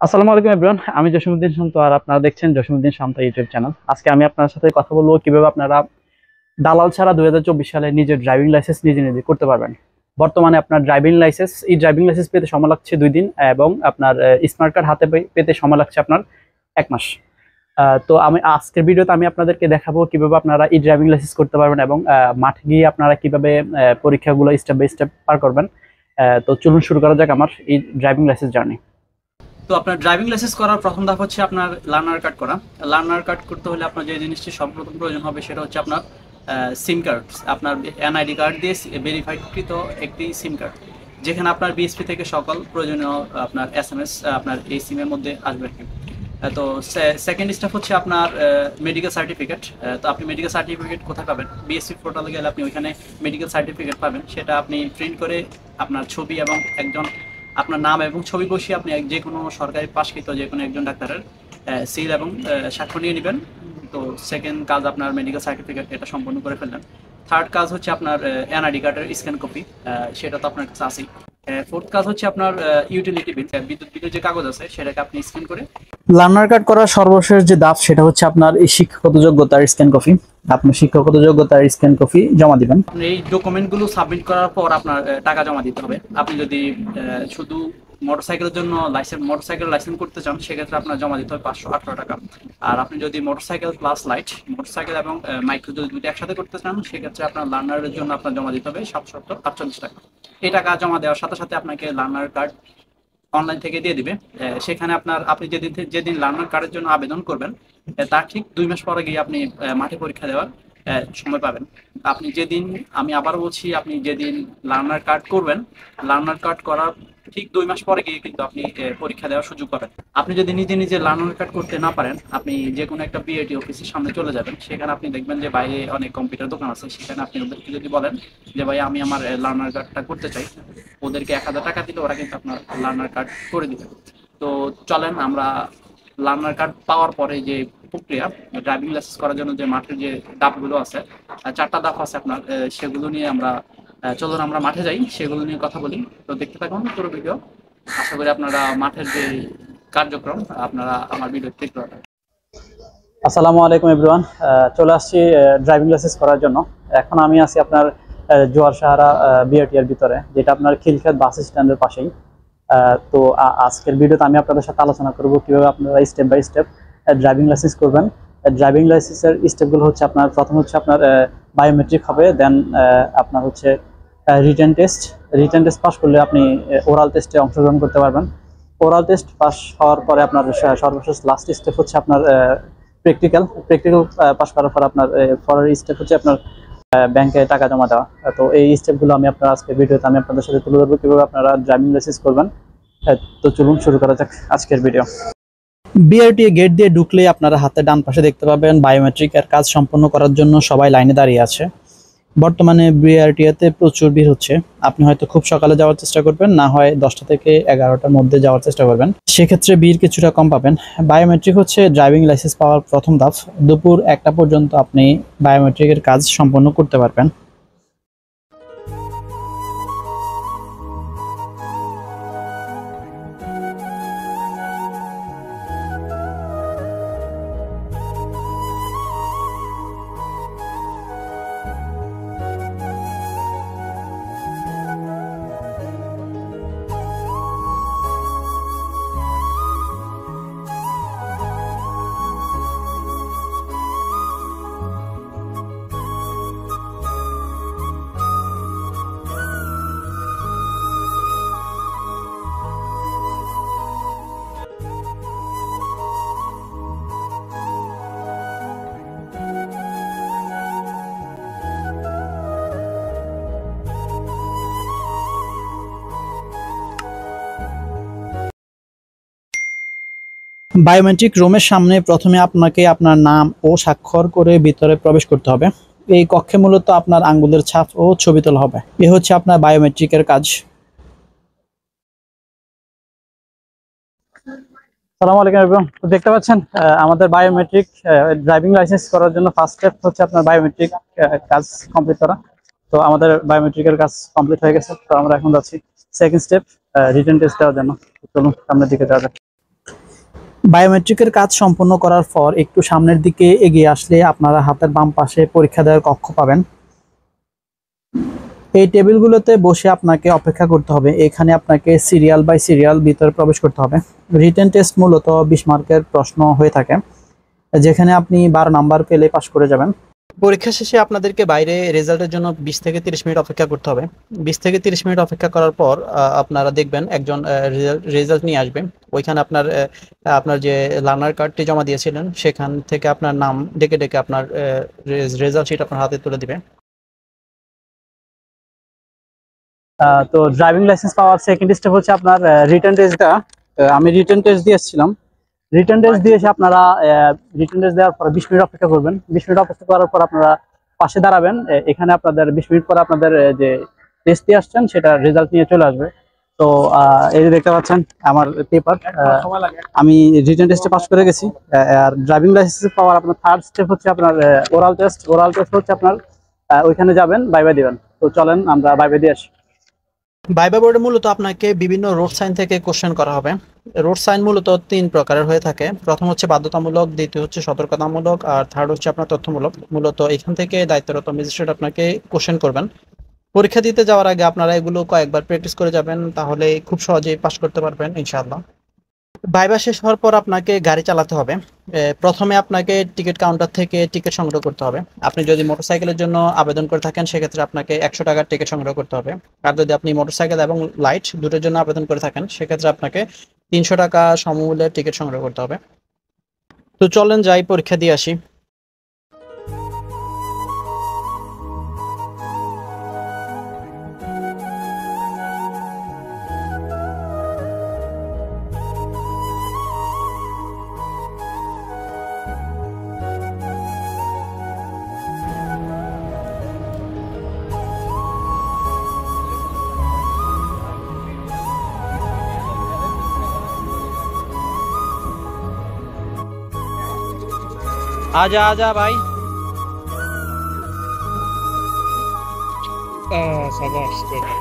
আসসালামু আলাইকুম এভরিওয়ান, আমি জসিমউদ্দিন শান্ত আর আপনারা দেখছেন জসিমউদ্দিন শান্ত ইউটিউব চ্যানেল। আজকে আমি আপনার সাথে কথা বলবো কিভাবে আপনারা দালাল ছাড়া 2024 সালে নিজের ড্রাইভিং লাইসেন্স নিজে নিজে করতে পারবেন। বর্তমানে আপনার ড্রাইভিং লাইসেন্স পেতে সময় লাগছে 2 দিন এবং আপনার স্মার্ট কার্ড হাতে পেতে সময় লাগছে আপনার 1 মাস। তো আমি আজকের ভিডিওতে আমি আপনাদেরকে দেখাবো কিভাবে আপনারা এই ড্রাইভিং লাইসেন্স করতে পারবেন এবং মাঠে গিয়ে আপনারা কিভাবে পরীক্ষাগুলো স্টেপ বাই স্টেপ পার করবেন। তো চলুন শুরু করা যাক আমার এই ড্রাইভিং লাইসেন্স জার্নি। তো আপনার ড্রাইভিং লাইসেন্স করার প্রথম ধাপ হচ্ছে আপনার লার্নার কার্ড করা। লার্নার কার্ড করতে হলে আপনার যে জিনিসটি সর্বপ্রথম প্রয়োজন হবে সেটা হচ্ছে আপনার সিম কার্ড, আপনার এনআইডি কার্ড দিয়ে ভেরিফাইডকৃত একটি সিম কার্ড, যেখানে আপনার বিএসপি থেকে সকল প্রয়োজনীয় আপনার এসএমএস আপনার এই সিমের মধ্যে আসবে। তো সেকেন্ড স্টেপ হচ্ছে আপনার মেডিকেল সার্টিফিকেট। তো আপনি মেডিকেল সার্টিফিকেট কোথায় পাবেন? বিএসপি পোর্টালে গেলে আপনি ওইখানে মেডিকেল সার্টিফিকেট পাবেন। সেটা আপনি প্রিন্ট করে আপনার ছবি এবং আপনার নাম এবং ছবি বসিয়ে আপনি যে কোনো সরকারি পাশকৃত যে কোনো একজন ডাক্তারের সিল এবং স্বাক্ষর নিয়ে নেবেন। তো সেকেন্ড কাজ আপনার মেডিকেল সার্টিফিকেট এটা সম্পন্ন করে ফেললেন। থার্ড কাজ হচ্ছে আপনার এনআইডি কার্ডের স্ক্যান কপি, সেটা তো আপনার কাছে আছেই। ফোর্থ কাজ হচ্ছে আপনার ইউটিলিটি বিল, বিদ্যুৎ বিলের যে কাগজ আছে সেটাকে আপনি স্ক্যান করে লার্নার কার্ড করার সর্বশেষ যে ধাপ সেটা হচ্ছে আপনার এই শিক্ষাগত যোগ্যতার স্ক্যান কপি। আপনি শিক্ষাগত যোগ্যতার স্ক্যান কপি জমা দিবেন। এই ডকুমেন্টগুলো সাবমিট করার পর আপনার টাকা জমা দিতে হবে। আপনি যদি শুধু মোটরসাইকেলের জন্য মোটরসাইকেল লাইসেন্স করতে চান সেক্ষেত্রে আপনার জমা দিতে হবে 518 টাকা। আর আপনি যদি মোটরসাইকেল প্লাস লাইট, মোটরসাইকেল এবং মাইক্রো যদি দুটো একসাথে করতে চান সেক্ষেত্রে আপনার লার্নারের জন্য আপনার জমা দিতে হবে 748 টাকা। এই টাকা জমা দেওয়ার সাথে সাথে আপনাকে লার্নার কার্ড অনলাইন থেকে দিয়ে দিবে। সেখানে আপনি যেদিন লার্নার কার্ডের জন্য আবেদন করবেন তার ঠিক 2 মাস পরে গিয়ে আপনি মাঠে পরীক্ষা দেওয়ার সময় পাবেন। আপনি আমি আবার বলছি, আপনি যেদিন লার্নার কার্ড করবেন, লার্নার কার্ড করার ঠিক 2 মাস পরে গিয়ে কিন্তু আপনি পরীক্ষা দেওয়ার সুযোগ পাবেন। আপনি যদি নিজে নিজে লার্নার কার্ড করতে না পারেন, আপনি যে কোনো একটা বিআরটি অফিসের সামনে চলে যাবেন। সেখানে আপনি দেখবেন যে বাইরে অনেক কম্পিউটার দোকান আছে। সেখানে আপনি ওদেরকে যদি বলেন যে ভাই আমি আমার লার্নার কার্ডটা করতে চাই, ওদেরকে 1000 টাকা দিলে ওরা কিন্তু আপনার লার্নার কার্ড করে দিবে। তো চলেন আমরা লার্নার কার্ড পাওয়ার পরে যে প্রক্রিয়া, ড্রাইভিং লাইসেন্স করার জন্য যে মাঠের যে ধাপগুলো আছে, 4টা ধাপ আছে আপনার, সেগুলো নিয়ে চলুন আমরা মাঠে যাই, সেগুলো নিয়ে কথা বলি। তো দেখতে থাকুন পুরো ভিডিও। আশা করি আপনারা মাঠের যে কার্যক্রম আপনারা আমার ভিডিও দেখতে পাবেন। আসসালামু আলাইকুম এভরিওয়ান, চলে আসছি ড্রাইভিং লাইসেন্স করার জন্য। এখন আমি আছি আপনার জোয়ার সাহারা বিআরটি এর ভিতরে, যেটা আপনার খিলক্ষেত বাস স্ট্যান্ডের পাশেই। তো আজকের ভিডিওতে আমি আপনাদের সাথে আলোচনা করব কিভাবে আপনারা step by step driving licence করবেন। ড্রাইভিং লাইসেন্সের স্টেপগুলো হচ্ছে আপনার প্রথম হচ্ছে আপনার বায়োমেট্রিক হবে, দেন আপনার হচ্ছে রিটেন টেস্ট পাস করলে আপনি ওরাল টেস্টে অংশগ্রহণ করতে পারবেন। ওরাল টেস্ট পাস হওয়ার পরে আপনার সর্বশেষ লাস্ট স্টেপ হচ্ছে আপনার প্র্যাকটিক্যাল পাস করার পর আপনার পরের স্টেপ হচ্ছে আপনার ব্যাংকে টাকা জমা দেওয়া। তো এই স্টেপগুলো আমি আজকের ভিডিওতে আমি আপনাদের সাথে তুলে ধরবো কিভাবে আপনারা ড্রাইভিং লাইসেন্স করবেন। তো চলুন শুরু করা যাক আজকের ভিডিও। বিআরটি গেট দিয়ে ঢুকলেই আপনারা হাতে ডান পাশে দেখতে পাবেন বায়োমেট্রিক এর কাজ সম্পন্ন করার জন্য সবাই লাইনে দাঁড়িয়ে আছে। বর্তমানে বিআরটিতে প্রচুর ভিড় হচ্ছে। আপনি হয়তো খুব সকালে যাওয়ার চেষ্টা করবেন, না হয় 10টা থেকে 11টার মধ্যে যাওয়ার চেষ্টা করবেন, সেক্ষেত্রে ভিড় কিছুটা কম পাবেন। বায়োমেট্রিক হচ্ছে ড্রাইভিং লাইসেন্স পাওয়ার প্রথম ধাপ। দুপুর 1টা পর্যন্ত আপনি বায়োমেট্রিকের কাজ সম্পন্ন করতে পারবেন। বায়োমেট্রিক রুমের সামনে প্রথমে আপনাকে আপনার নাম ও স্বাক্ষর করে ভিতরে প্রবেশ করতে হবে। এই কক্ষে মূলত আপনার আঙ্গুলের ছাপ ও ছবি তোলা হবে। এ হচ্ছে আপনার বায়োমেট্রিকের কাজ। আসসালামু আলাইকুম এভরিওয়ান, তো দেখতে পাচ্ছেন আমাদের বায়োমেট্রিক ড্রাইভিং লাইসেন্স করার জন্য ফার্স্ট স্টেপ হচ্ছে আপনার বায়োমেট্রিক কাজ কমপ্লিট করা। তো আমাদের বায়োমেট্রিকের কাজ কমপ্লিট হয়ে গেছে। তো আমরা এখন যাচ্ছি সেকেন্ড স্টেপ রিটেন টেস্ট দেওয়ার জন্য। চলুন সামনের দিকে যাওয়া যাক। বায়োমেট্রিকের কাজ সম্পন্ন করার পর একটু সামনের দিকে এগিয়ে আসলে আপনারা হাতের বাম পাশে পরীক্ষা দেওয়ার কক্ষ পাবেন। এই টেবিলগুলোতে বসে আপনাকে অপেক্ষা করতে হবে। এখানে আপনাকে সিরিয়াল বাই সিরিয়াল ভিতরে প্রবেশ করতে হবে। রিটেন টেস্ট মূলত 20 মার্কের প্রশ্ন হয়ে থাকে, যেখানে আপনি 12 নাম্বার পেলে পাশ করে যাবেন। পরীক্ষা শেষে আপনাদেরকে বাইরে রেজাল্টের জন্য 20 থেকে 30 মিনিট অপেক্ষা করতে হবে। 20 থেকে 30 মিনিট অপেক্ষা করার পর আপনারা দেখবেন একজন রেজাল্ট নিয়ে আসবে। ওইখানে আপনার যে লার্নার কার্ডটি জমা দিয়েছিলেন সেখান থেকে আপনার নাম ডেকে ডেকে আপনার রেজাল্ট শিট আপনার হাতে তুলে দিবে। তো ড্রাইভিং লাইসেন্স পাওয়ার সেকেন্ড স্টেপ হচ্ছে আপনার রিটেন টেস্টটা। আমি রিটেন টেস্ট দিয়ে এসেছিলাম। রিটেন টেস্ট দিয়ে এসে আপনারা রিটেন টেস্ট দেওয়ার পর 20 মিনিট অপেক্ষা করবেন। 20 মিনিট অপেক্ষা করার পর আপনারা পাশে দাঁড়াবেন। এখানে আপনাদের 20 মিনিট পর আপনাদের যে টেস্ট দিয়ে আসছেন সেটা রেজাল্ট নিয়ে চলে আসবে। তো এই যে দেখতে পাচ্ছেন আমার পেপার, আমি রিটেন টেস্টে পাস করে গেছি। আর ড্রাইভিং লাইসেন্স পাওয়ার আপনার থার্ড স্টেপ হচ্ছে আপনার ওরাল টেস্ট। ওরাল টেস্ট হচ্ছে আপনার ওইখানে যাবেন, ভাইভা দিবেন। তো চলেন আমরা ভাইভা দিয়ে আসি। ভাইভা বোর্ডে মূলত আপনাকে বিভিন্ন রোড সাইন থেকে কোশ্চেন করা হবে। রোড সাইন মূলত 3 প্রকারের হয়ে থাকে। প্রথম হচ্ছে বাধ্যতামূলক, দ্বিতীয় হচ্ছে সতর্কতামূলক, আর থার্ড হচ্ছে আপনার তথ্যমূলক। মূলত এখান থেকে দায়িত্বরত ম্যাজিস্ট্রেট আপনাকে কোশ্চেন করবেন। পরীক্ষা দিতে যাওয়ার আগে আপনারা এগুলো কয়েকবার প্র্যাকটিস করে যাবেন, তাহলে খুব সহজেই পাস করতে পারবেন ইনশাআল্লাহ। ভাইভা শেষ হওয়ার পর আপনাকে গাড়ি চালাতে হবে। প্রথমে আপনাকে টিকিট কাউন্টার থেকে টিকিট সংগ্রহ করতে হবে। আপনি যদি মোটরসাইকেলের জন্য আবেদন করে থাকেন সেক্ষেত্রে আপনাকে 100 টাকার টিকিট সংগ্রহ করতে হবে। আর যদি আপনি মোটরসাইকেল এবং লাইট দুটোর জন্য আবেদন করে থাকেন সেক্ষেত্রে আপনাকে 300 টাকা সমমূল্যের টিকিট সংগ্রহ করতে হবে। তো চলেন যাই পরীক্ষা দিয়ে আসি। आजा आजा भाई। शाबाश, ठीक है।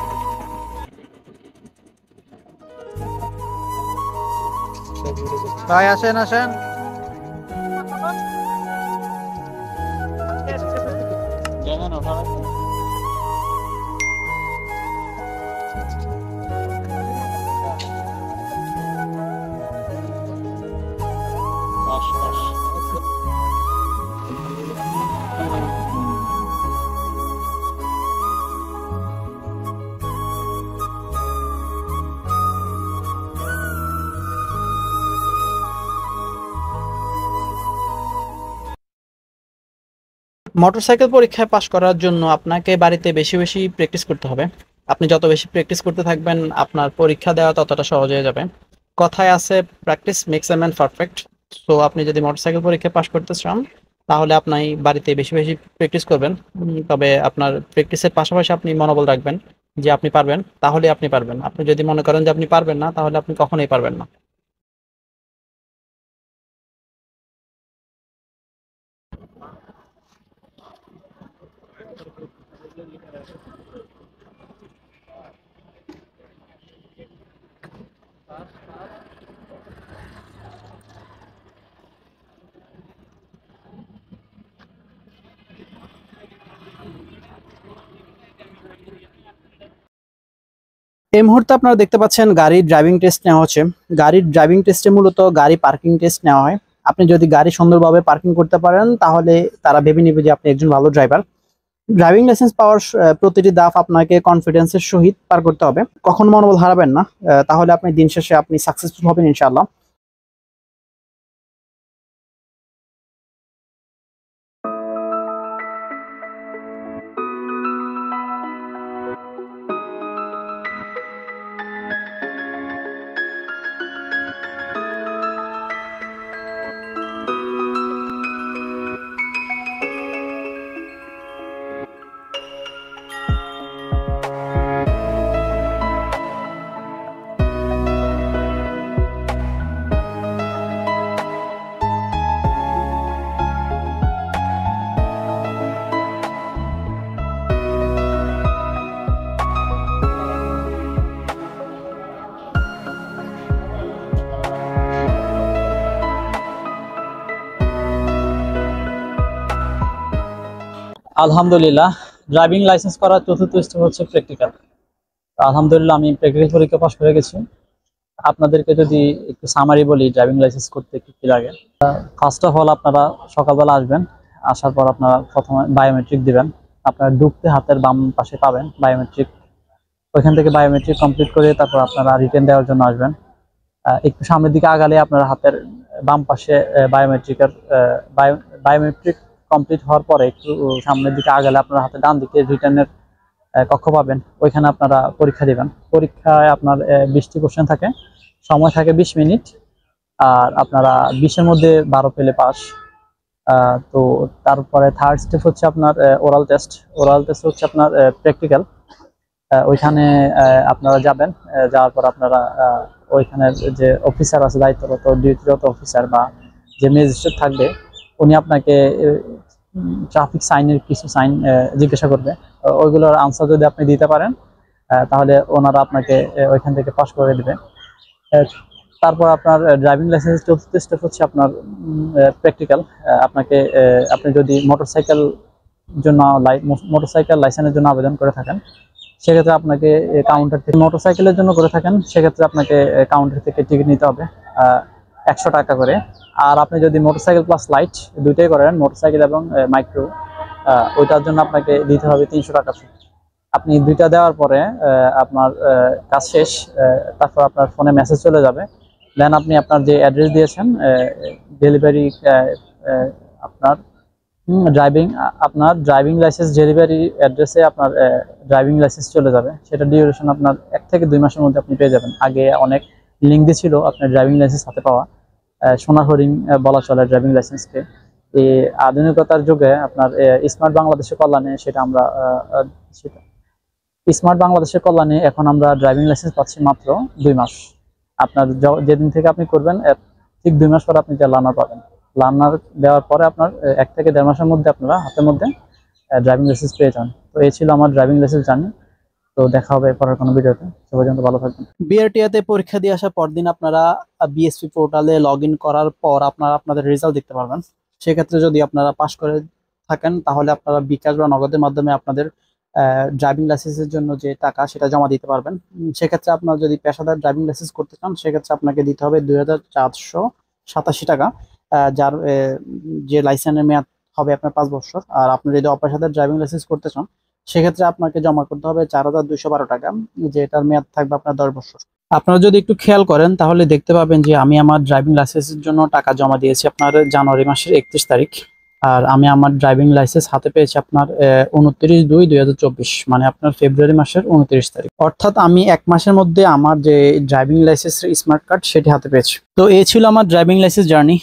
भाई আসেন আসেন। জানেন ওখানে মোটরসাইকেল পরীক্ষায় পাশ করার জন্য আপনাকে বাড়িতে বেশি বেশি প্র্যাকটিস করতে হবে। আপনি যত বেশি প্র্যাকটিস করতে থাকবেন আপনার পরীক্ষা দেওয়া ততটা সহজ হয়ে যাবে। কথায় আছে practice makes a man perfect. So আপনি যদি মোটরসাইকেল পরীক্ষায় পাশ করতে চান তাহলে আপনি বাড়িতে বেশি বেশি প্র্যাকটিস করবেন। তবে আপনার প্র্যাকটিসের পাশাপাশি আপনি মনোবল রাখবেন যে আপনি পারবেন, তাহলে আপনি পারবেন। আপনি যদি মনে করেন যে আপনি পারবেন না তাহলে আপনি কখনোই পারবেন না। এই মুহূর্তে আপনারা দেখতে পাচ্ছেন গাড়ির ড্রাইভিং টেস্ট নেওয়া হচ্ছে। গাড়ির ড্রাইভিং টেস্টে মূলত গাড়ি পার্কিং টেস্ট নেওয়া হয়। আপনি যদি গাড়ি সুন্দরভাবে পার্কিং করতে পারেন তাহলে তারা ভেবে নেবে যে আপনি একজন ভালো ড্রাইভার। ড্রাইভিং লাইসেন্স পাওয়ার প্রতিটি ধাপ আপনাকে কনফিডেন্সের সহিত পার করতে হবে। কখনো মনোবল হারাবেন না, তাহলে আপনি দিন শেষে আপনি সাকসেসফুল হবেন ইনশাআল্লাহ। আলহামদুলিল্লাহ, ড্রাইভিং লাইসেন্স করার চতুর্থ স্টেপ হচ্ছে প্র্যাকটিক্যাল। আলহামদুলিল্লাহ আমি প্র্যাকটিক্যাল পরীক্ষা পাস করে গেছি। আপনাদেরকে যদি একটু সামারি বলি ড্রাইভিং লাইসেন্স করতে কি কি লাগে। ফার্স্ট অফ অল আপনারা সকালবেলা আসবেন, আসার পর আপনারা প্রথমে বায়োমেট্রিক দিবেন। আপনারা ঢুকতে হাতের বাম পাশে পাবেন বায়োমেট্রিক, ওইখান থেকে বায়োমেট্রিক কমপ্লিট করে তারপর আপনারা রিটার্ন দেওয়ার জন্য আসবেন। একটু সামনের দিকে আগালে আপনারা হাতের বাম পাশে বায়োমেট্রিক কমপ্লিট হওয়ার পরে একটু সামনের দিকে আগালে আপনারা হাতে ডান দিকে রিটার্নের কক্ষ পাবেন, ওইখানে আপনারা পরীক্ষা দিবেন। পরীক্ষায় আপনার 20টি কোশ্চেন থাকে, সময় থাকে 20 মিনিট, আর আপনারা 20-এর মধ্যে 12 পেলে পাস। তো তারপরে থার্ড স্টেপ হচ্ছে আপনার ওরাল টেস্ট। ওরাল টেস্ট হচ্ছে আপনার প্র্যাকটিক্যাল। ওইখানে আপনারা যাবেন, যাওয়ার পর আপনারা ওইখানে যে অফিসার আছে দায়িত্বরত ডিউটিরত অফিসার বা যে ম্যাজিস্ট্রেট থাকবে, উনি আপনাকে ট্রাফিক সাইনের কিছু সাইন জিজ্ঞাসা করবে। ওইগুলোর আনসার যদি আপনি দিতে পারেন তাহলে ওনারা আপনাকে ওইখান থেকে পাস করে দেবে। তারপর আপনার ড্রাইভিং লাইসেন্স চতুর্থ স্টেপ হচ্ছে আপনার প্র্যাকটিক্যাল। আপনি যদি মোটরসাইকেল লাইসেন্সের জন্য আবেদন করে থাকেন, সেক্ষেত্রে আপনাকে কাউন্টার থেকে, মোটরসাইকেলের জন্য করে থাকেন সেক্ষেত্রে আপনাকে কাউন্টার থেকে টিকিট নিতে হবে 100 টাকা করে। আর আপনি যদি মোটরসাইকেল প্লাস লাইট দুইটাই করেন, মোটরসাইকেল এবং মাইক্রো, ওইটার জন্য আপনাকে দিতে হবে 300 টাকা ফি। আপনি দুইটা দেওয়ার পরে আপনার কাজ শেষ। তারপর আপনার ফোনে মেসেজ চলে যাবে, দেন আপনি আপনার যে অ্যাড্রেস দিয়েছেন ডেলিভারি, আপনার ড্রাইভিং লাইসেন্স ডেলিভারি অ্যাড্রেসে আপনার ড্রাইভিং লাইসেন্স চলে যাবে। সেটা ডিউরেশন আপনার 1 থেকে 2 মাসের মধ্যে আপনি পেয়ে যাবেন। আগে অনেক লিঙ্ক দিয়েছিল আপনার ড্রাইভিং লাইসেন্স হাতে পাওয়া, সোনার হরিণ বলা চলে ড্রাইভিং লাইসেন্সকে। এই আধুনিকতার যুগে আপনার স্মার্ট বাংলাদেশের কল্যাণে স্মার্ট বাংলাদেশের কল্যাণে এখন আমরা ড্রাইভিং লাইসেন্স পাচ্ছি মাত্র 2 মাস। আপনার যেদিন থেকে আপনি করবেন ঠিক 2 মাস পর আপনি যে লার্নার পাবেন। লার্নার দেওয়ার পরে আপনার 1 থেকে 1.5 মাসের মধ্যে আপনারা হাতের মধ্যে ড্রাইভিং লাইসেন্স পেয়ে যান। তো এই ছিল আমার ড্রাইভিং লাইসেন্স জার্নি। তো দেখা হবে পরের কোনো ভিডিওতে। সে পর্যন্ত ভালো থাকবেন। বিআরটিএতে পরীক্ষা দিয়ে আসার পরদিন আপনারা বিএসপি পোর্টালে লগ ইন করার পর আপনারা আপনাদের রেজাল্ট দেখতে পারবেন। সেক্ষেত্রে যদি আপনারা পাস করে থাকেন তাহলে আপনারা বিকাশ বা নগদের মাধ্যমে আপনাদের ড্রাইভিং লাইসেন্সের জন্য যে টাকা সেটা জমা দিতে পারবেন। সেক্ষেত্রে আপনার যদি পেশাদার ড্রাইভিং লাইসেন্স করতে চান সেক্ষেত্রে আপনাকে দিতে হবে 2487 টাকা, যার যে লাইসেন্সের মেয়াদ হবে আপনার 5 বছর। আর আপনি যদি অপেশাদার ড্রাইভিং লাইসেন্স করতে চান সেক্ষেত্রে আপনাকে জমা করতে হবে 4212 টাকা, যেটার মেয়াদ থাকবে আপনার 10 বছর। আপনারা যদি একটু খেয়াল করেন তাহলে দেখতে পাবেন যে আমি আমার ড্রাইভিং লাইসেন্সের জন্য টাকা জমা দিয়েছি আপনার জানুয়ারি মাসের 31 তারিখ, আর আমি আমার ড্রাইভিং লাইসেন্স হাতে পেয়েছি আপনার 29/2/2024, মানে আপনার ফেব্রুয়ারি মাসের 29 তারিখ। অর্থাৎ আমি 1 মাসের মধ্যে আমার যে ড্রাইভিং লাইসেন্সের স্মার্ট কার্ড সেটি হাতে পেয়েছি। তো এই ছিল আমার ড্রাইভিং লাইসেন্স জার্নি।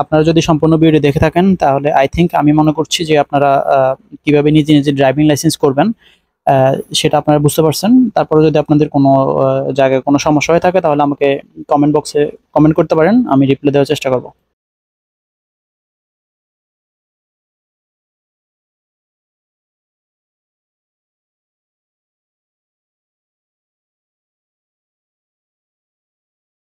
আপনারা যদি সম্পূর্ণ ভিডিও দেখে থাকেন তাহলে আমি মনে করছি যে আপনারা কিভাবে নিজে নিজে ড্রাইভিং লাইসেন্স করবেন সেটা আপনারা বুঝতে পারছেন। তারপরে যদি আপনাদের কোনো জায়গায় কোনো সমস্যা হয়ে থাকে তাহলে আমাকে কমেন্ট বক্সে কমেন্ট করতে পারেন, আমি রিপ্লাই দেওয়ার চেষ্টা করব।